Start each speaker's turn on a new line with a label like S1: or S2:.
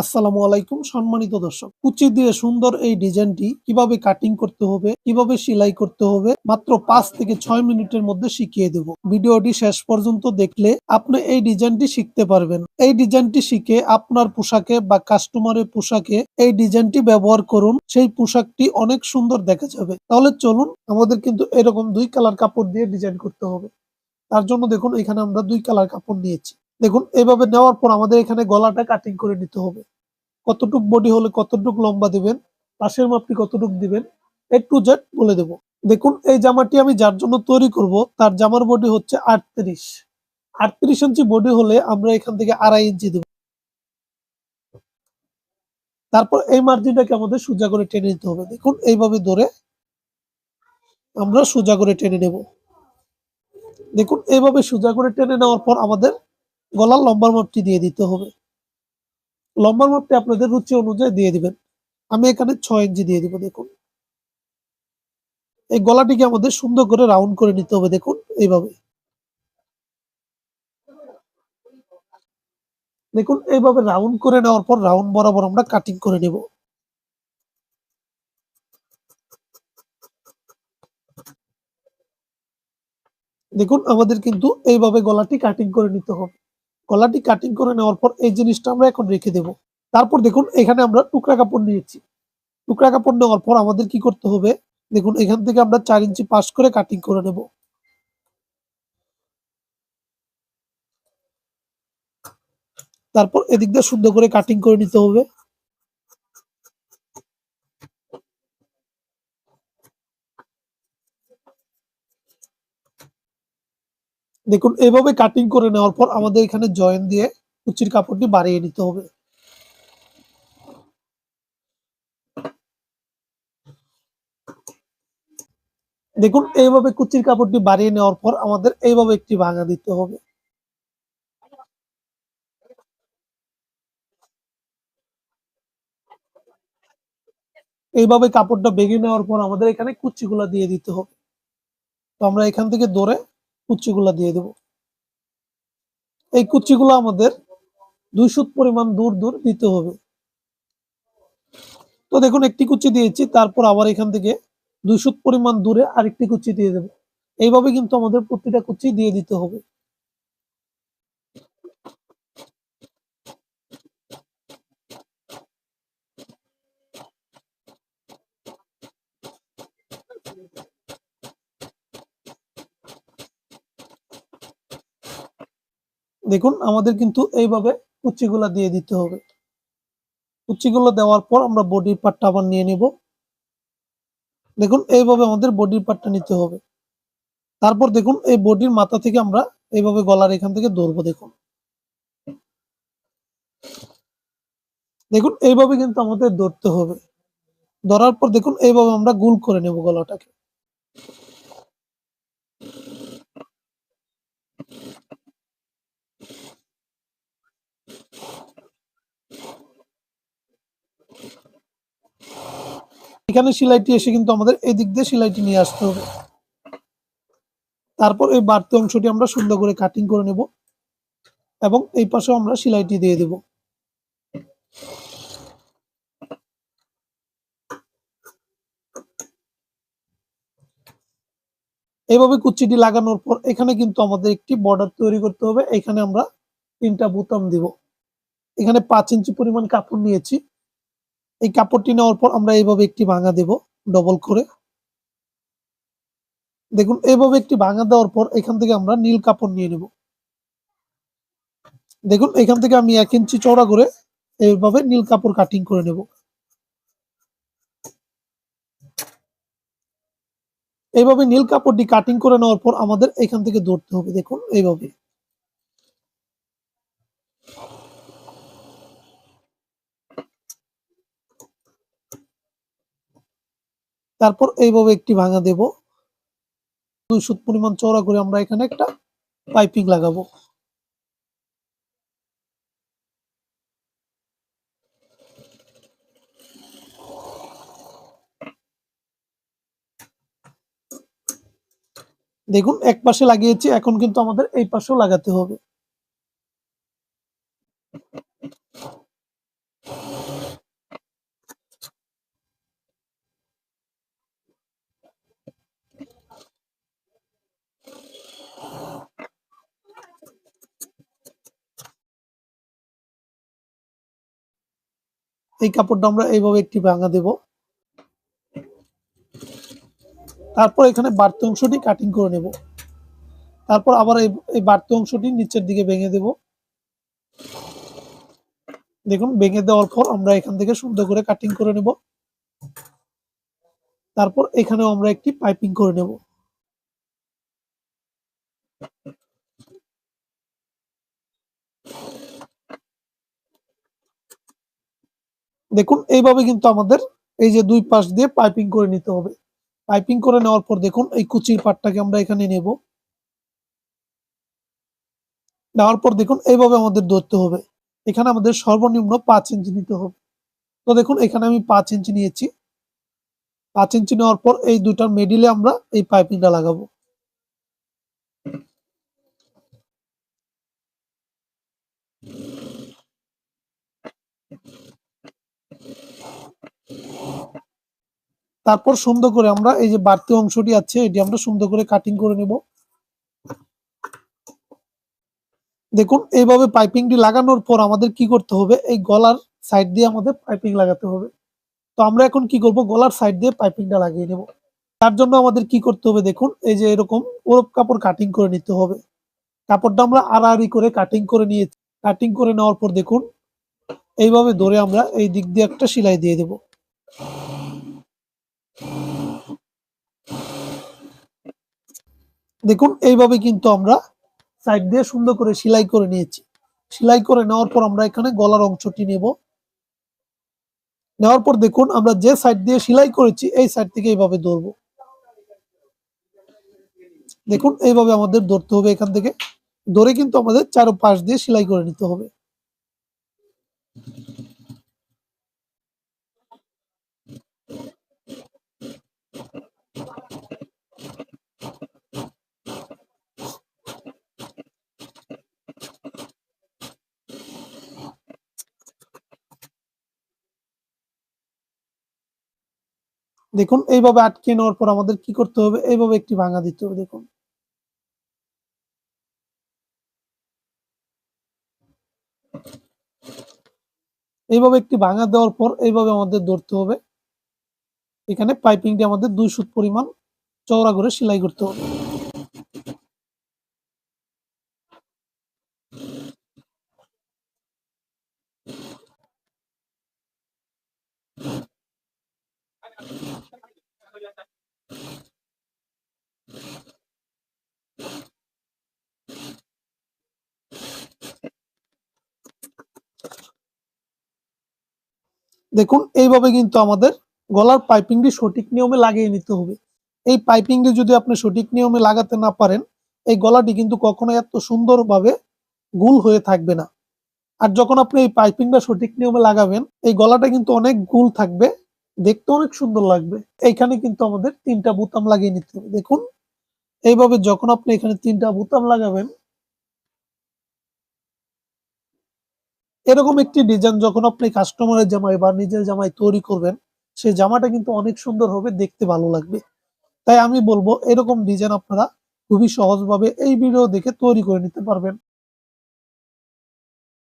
S1: আসসালামু আলাইকুম সম্মানিত দর্শক, কুচি দিয়ে সুন্দর এই ডিজাইনটি কিভাবে কাটিং করতে হবে, কিভাবে সেলাই করতে হবে মাত্র 5 থেকে 6 মিনিটের মধ্যে শিখিয়ে দেব। ভিডিওটি শেষ পর্যন্ত দেখলে আপনি এই ডিজাইনটি শিখতে পারবেন। এই ডিজাইনটি শিখে আপনার পোশাকে বা কাস্টমারের পোশাকে এই ডিজাইনটি ব্যবহার করুন, সেই পোশাকটি অনেক সুন্দর দেখা যাবে। তাহলে চলুন, আমাদের কিন্তু এরকম 2 কালার কাপড় দিয়ে ডিজাইন করতে হবে। তার জন্য দেখুন এখানে আমরা 2 কালার কাপড় নিয়েছি। দেখুন এভাবে নেওয়ার পর আমাদের এখানে গলাটা কাটিং করে নিতে হবে। কতটুক বডি হলে কতটুক লম্বা দিবেন, পাশের মাপটি কতটুক দিবেন, A to Z বলে দেব। দেখুন এই জামাটি আমি যার জন্য তৈরি করব তার জামার বডি হচ্ছে 38। 38 ইঞ্চি বডি হলে আমরা এখান থেকে 2.5 ইঞ্চি দেব। তারপর এই মার্জিনটাকে আমাদের সোজা করে টেনে নিতে হবে। দেখুন এইভাবে ধরে আমরা সোজা করে টেনে নেব। দেখুন এইভাবে সোজা করে টেনে নেওয়ার পর আমাদের গলার লম্বার মাপটি দিয়ে দিতে হবে। লম্বার মাপটি আপনাদের রুচি অনুযায়ী দিয়ে দিবেন। আমি এখানে 6 ইঞ্চি দিয়ে দিব। দেখুন এই গলাটিকে আমাদের সুন্দর করে রাউন্ড করে নিতে হবে। দেখুন এইভাবে। দেখুন এইভাবে রাউন্ড করে নেওয়ার পর রাউন্ড বরাবর আমরা কাটিং করে নেব। দেখুন আমাদের কিন্তু এইভাবে গলাটি কাটিং করে নিতে হবে। গলাটি কাটিং করে নেওয়ার পর এই জিনিসটা আমরা এখন রেখে দেব। তারপর দেখুন এখানে আমরা টুকরা কাপড় নিয়েছি। টুকরা কাপড় নেওয়ার পর আমাদের কি করতে হবে? দেখুন এখান থেকে আমরা 4 ইঞ্চি পাশ করে কাটিং করে নেব। তারপর এদিক দিয়ে সুন্দর করে কাটিং করে নিতে হবে। দেখুন এভাবে কাটিং করে নেওয়ার পর আমাদের এখানে জয়েন দিয়ে কুচির কাপড়টি বাড়িয়ে নিতে হবে। দেখুন এইভাবে কুচির কাপড়টি বাড়িয়ে নেওয়ার পর আমাদের এইভাবে একটি ভাঙা দিতে হবে। এইভাবে কাপড়টা বেগে নেওয়ার পর আমাদের এখানে কুচিগুলা দিয়ে দিতে হবে। তো আমরা এখান থেকে ধরে কুচিগুলা দিয়ে দেব। এই কুচিগুলো আমাদের 2 সুত পরিমাণ দূর দূর দিতে হবে। তো দেখুন একটি কুচি দিয়েছি, তারপর আবার এখান থেকে 2 সুত পরিমাণ দূরে আরেকটি কুচি দিয়ে দেব। এইভাবে কিন্তু আমাদের প্রতিটা কুচি দিয়ে দিতে হবে। দেখুন আমাদের কিন্তু এইভাবে কুচিগুলা দিয়ে দিতে হবে। কুচিগুলো দেওয়ার পর আমরা বডির পার্টটা আবার নিয়ে নেব। দেখুন এইভাবে আমাদের বডির পার্টটা নিতে হবে। তারপর দেখুন এই বডির মাথা থেকে আমরা এইভাবে গলার এখান থেকে ধরবো। দেখুন দেখুন এইভাবে কিন্তু আমাদের ধরতে হবে। ধরার পর দেখুন এইভাবে আমরা গোল করে নেব গলাটাকে। এখানে সেলাইটি এসে কিন্তু আমাদের এই দিক দিয়ে সেলাইটি নিয়ে আসতে হবে। তারপর এই বাড়তি অংশটি আমরা সুন্দর করে কাটিং করে নেব এবং এই পাশেও আমরা সেলাইটি দিয়ে দেব। এইভাবে কুচিটি লাগানোর পর এখানে কিন্তু আমাদের একটি বর্ডার তৈরি করতে হবে। এখানে আমরা 3টা বোতাম দিব। এখানে 5 ইঞ্চি পরিমাণ কাপড় নিয়েছি। এই কাপড়টি নেওয়ার পর আমরা এইভাবে একটি ভাঙা দেব ডবল করে। দেখুন এইভাবে একটি ভাঙা দেওয়ার পর এখান থেকে আমরা নীল কাপড় নিয়ে নেব। দেখুন এখান থেকে আমি 1 ইঞ্চি চওড়া করে এইভাবে নীল কাপড় কাটিং করে নেব। এইভাবে নীল কাপড়টি কাটিং করে নেওয়ার পর আমাদের এখান থেকে ধরতে হবে। দেখুন এইভাবে। তারপর এইভাবে একটি ভাঙা দেব। 2 সুত পরিমাণ চওড়া করে আমরা এখানে একটা পাইপিং লাগাবো। দেখুন এক পাশে লাগিয়েছি, এখন কিন্তু আমাদের এই পাশেও লাগাতে হবে। এই কাপড়টা আমরা এইভাবে একটি ভাঙা দেব। তারপর এখানে বাড়তি অংশটি কাটিং করে নেব। তারপর আবার এই বাড়তি অংশটি নিচের দিকে ভেঙে দেব। দেখুন ভেঙে দেওয়ার পর আমরা এখান থেকে সুন্দর করে কাটিং করে নেব। তারপর এখানেও আমরা একটি পাইপিং করে নেব। দেখুন এইভাবে কিন্তু আমাদের এই যে দুই পাশ দিয়ে পাইপিং করে নিতে হবে। পাইপিং করে নেওয়ার পর দেখুন এই কুচির পাটটাকে আমরা এখানে নেব। নেওয়ার পর দেখুন এইভাবে আমাদের ধরতে হবে। এখানে আমাদের সর্বনিম্ন 5 ইঞ্চি নিতে হবে। তো দেখুন এখানে আমি 5 ইঞ্চি নিয়েছি। 5 ইঞ্চি নেওয়ার পর এই দুটার মিডিলে আমরা এই পাইপিংটা লাগাবো। তারপর সুন্দর করে আমরা এই যে বাড়তি অংশটি আছে এটি আমরা সুন্দর করে কাটিং করে নেব। দেখুন এইভাবে পাইপিংটি লাগানোর পর আমাদের কি করতে হবে, এই গলার সাইড দিয়ে আমাদের পাইপিং লাগাতে হবে। তো আমরা এখন কি করব, গলার সাইড দিয়ে পাইপিংটা লাগিয়ে নেব। তার জন্য আমাদের কি করতে হবে, দেখুন এই যে এরকম ওরপ কাপড় কাটিং করে নিতে হবে। কাপড়টা আমরা আড়াআড়ি করে কাটিং করে নিয়েছি। কাটিং করে নেওয়ার পর দেখুন এইভাবে ধরে আমরা এই দিক দিয়ে একটা সেলাই দিয়ে দেব। দেখুন এইভাবে কিন্তু আমরা সাইড দিয়ে সুন্দর করে সেলাই করে নিয়েছি। সেলাই করে নেওয়ার পর আমরা এখানে গলার অংশটি নেব। নেওয়ার পর দেখুন আমরা যে সাইড দিয়ে সেলাই করেছি এই সাইড থেকে এইভাবে ধরবো। দেখুন এইভাবে আমাদের ধরতে হবে। এখান থেকে ধরে কিন্তু আমাদের চারপাশ দিয়ে সেলাই করে নিতে হবে। দেখুন এইভাবে আটকে নেওয়ার পর আমাদের কি করতে হবে, এইভাবে একটি ভাঙা দিতে হবে। দেখুন এইভাবে একটি ভাঙা দেওয়ার পর এইভাবে আমাদের ধরতে হবে। এখানে পাইপিংটি আমাদের 2 সুত পরিমাণ চওড়া করে সেলাই করতে হবে। দেখুন এইভাবে কিন্তু আমাদের গলার পাইপিংটি সঠিক নিয়মে লাগিয়ে নিতে হবে। এই পাইপিংটি যদি আপনি সঠিক নিয়মে লাগাতে না পারেন, এই গলাটি কিন্তু কখনো এত সুন্দরভাবে গোল হয়ে থাকবে না। আর যখন আপনি এই পাইপিংটা সঠিক নিয়মে লাগাবেন, এই গলাটা কিন্তু অনেক গোল থাকবে, দেখতে অনেক সুন্দর লাগবে। এইখানে কিন্তু আমাদের 3টা বোতাম লাগিয়ে নিতে হবে। দেখুন এইভাবে যখন আপনি এখানে 3টা বোতাম লাগাবেন, এরকম একটি ডিজাইন যখন আপনি কাস্টমারের জামায় বা নিজের জামায় তৈরি করবেন, সেই জামাটা কিন্তু অনেক সুন্দর হবে, দেখতে ভালো লাগবে। তাই আমি বলবো এরকম ডিজাইন আপনারা খুবই সহজভাবে এই ভিডিও দেখে তৈরি করে নিতে পারবেন।